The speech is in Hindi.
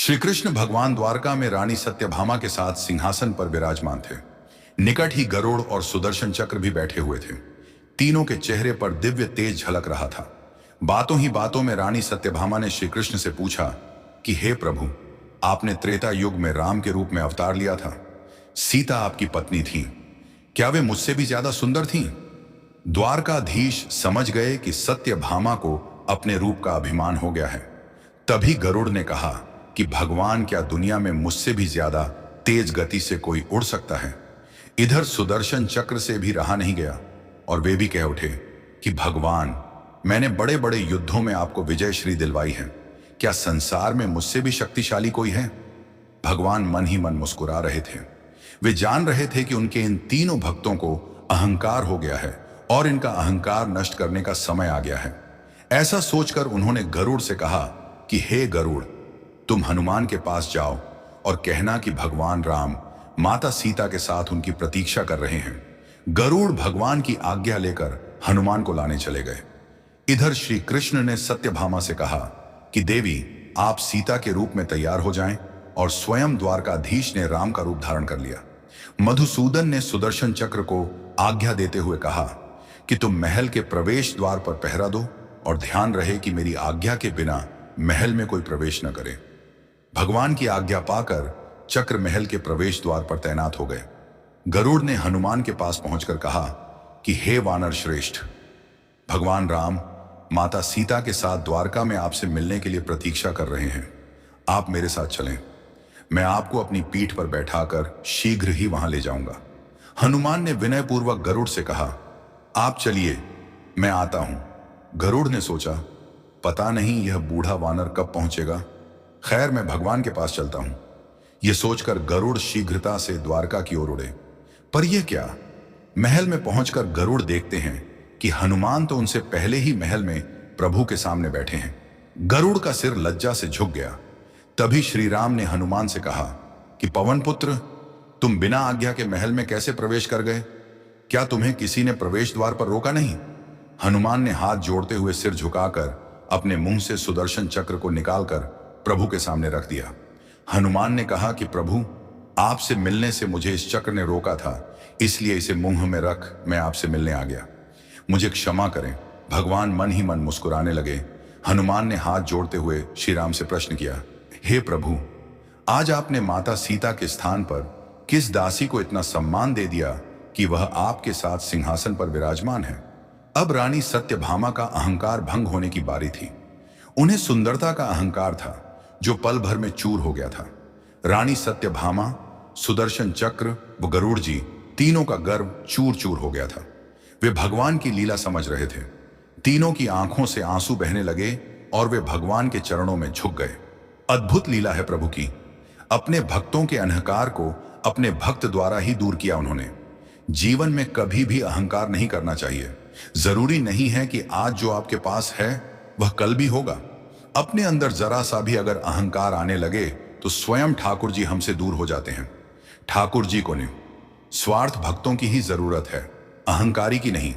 श्री कृष्ण भगवान द्वारका में रानी सत्यभामा के साथ सिंहासन पर विराजमान थे। निकट ही गरुड़ और सुदर्शन चक्र भी बैठे हुए थे। तीनों के चेहरे पर दिव्य तेज झलक रहा था। बातों ही बातों में रानी सत्यभामा ने श्री कृष्ण से पूछा कि हे प्रभु, आपने त्रेता युग में राम के रूप में अवतार लिया था। सीता आपकी पत्नी थी, क्या वे मुझसे भी ज्यादा सुंदर थीं? द्वारकाधीश समझ गए कि सत्यभामा को अपने रूप का अभिमान हो गया है। तभी गरुड़ ने कहा कि भगवान, क्या दुनिया में मुझसे भी ज्यादा तेज गति से कोई उड़ सकता है? इधर सुदर्शन चक्र से भी रहा नहीं गया और वे भी कह उठे कि भगवान, मैंने बड़े बड़े युद्धों में आपको विजय श्री दिलवाई है, क्या संसार में मुझसे भी शक्तिशाली कोई है? भगवान मन ही मन मुस्कुरा रहे थे। वे जान रहे थे कि उनके इन तीनों भक्तों को अहंकार हो गया है और इनका अहंकार नष्ट करने का समय आ गया है। ऐसा सोचकर उन्होंने गरुड़ से कहा कि हे गरुड़, तुम हनुमान के पास जाओ और कहना कि भगवान राम माता सीता के साथ उनकी प्रतीक्षा कर रहे हैं। गरुड़ भगवान की आज्ञा लेकर हनुमान को लाने चले गए। इधर श्री कृष्ण ने सत्यभामा से कहा कि देवी, आप सीता के रूप में तैयार हो जाएं, और स्वयं द्वारकाधीश ने राम का रूप धारण कर लिया। मधुसूदन ने सुदर्शन चक्र को आज्ञा देते हुए कहा कि तुम महल के प्रवेश द्वार पर पहरा दो और ध्यान रहे कि मेरी आज्ञा के बिना महल में कोई प्रवेश न करे। भगवान की आज्ञा पाकर चक्र महल के प्रवेश द्वार पर तैनात हो गए। गरुड़ ने हनुमान के पास पहुंचकर कहा कि हे वानर श्रेष्ठ, भगवान राम माता सीता के साथ द्वारका में आपसे मिलने के लिए प्रतीक्षा कर रहे हैं। आप मेरे साथ चलें, मैं आपको अपनी पीठ पर बैठाकर शीघ्र ही वहां ले जाऊंगा। हनुमान ने विनयपूर्वक गरुड़ से कहा, आप चलिए, मैं आता हूं। गरुड़ ने सोचा, पता नहीं यह बूढ़ा वानर कब पहुंचेगा। खैर, मैं भगवान के पास चलता हूं। यह सोचकर गरुड़ शीघ्रता से द्वारका की ओर उड़े। पर यह क्या, महल में पहुंचकर गरुड़ देखते हैं कि हनुमान तो उनसे पहले ही महल में प्रभु के सामने बैठे हैं। गरुड़ का सिर लज्जा से झुक गया। तभी श्री राम ने हनुमान से कहा कि पवन पुत्र, तुम बिना आज्ञा के महल में कैसे प्रवेश कर गए? क्या तुम्हें किसी ने प्रवेश द्वार पर रोका नहीं? हनुमान ने हाथ जोड़ते हुए सिर झुकाकर अपने मुंह से सुदर्शन चक्र को निकालकर प्रभु के सामने रख दिया। हनुमान ने कहा कि प्रभु, आपसे मिलने से मुझे इस चक्र ने रोका था, इसलिए इसे मुंह में रख मैं आपसे मिलने आ गया। मुझे क्षमा करें। भगवान मन ही मन मुस्कुराने लगे। हनुमान ने हाथ जोड़ते हुए श्री राम से प्रश्न किया, हे प्रभु, आज आपने माता सीता के स्थान पर किस दासी को इतना सम्मान दे दिया कि वह आपके साथ सिंहासन पर विराजमान है? अब रानी सत्यभामा का अहंकार भंग होने की बारी थी। उन्हें सुंदरता का अहंकार था जो पल भर में चूर हो गया था। रानी सत्यभामा, सुदर्शन चक्र व गरुड़ जी, तीनों का गर्व चूर चूर हो गया था। वे भगवान की लीला समझ रहे थे। तीनों की आंखों से आंसू बहने लगे और वे भगवान के चरणों में झुक गए। अद्भुत लीला है प्रभु की। अपने भक्तों के अहंकार को अपने भक्त द्वारा ही दूर किया उन्होंने। जीवन में कभी भी अहंकार नहीं करना चाहिए। जरूरी नहीं है कि आज जो आपके पास है वह कल भी होगा। अपने अंदर जरा सा भी अगर अहंकार आने लगे तो स्वयं ठाकुर जी हमसे दूर हो जाते हैं। ठाकुर जी को नहीं, स्वार्थ भक्तों की ही जरूरत है, अहंकारी की नहीं।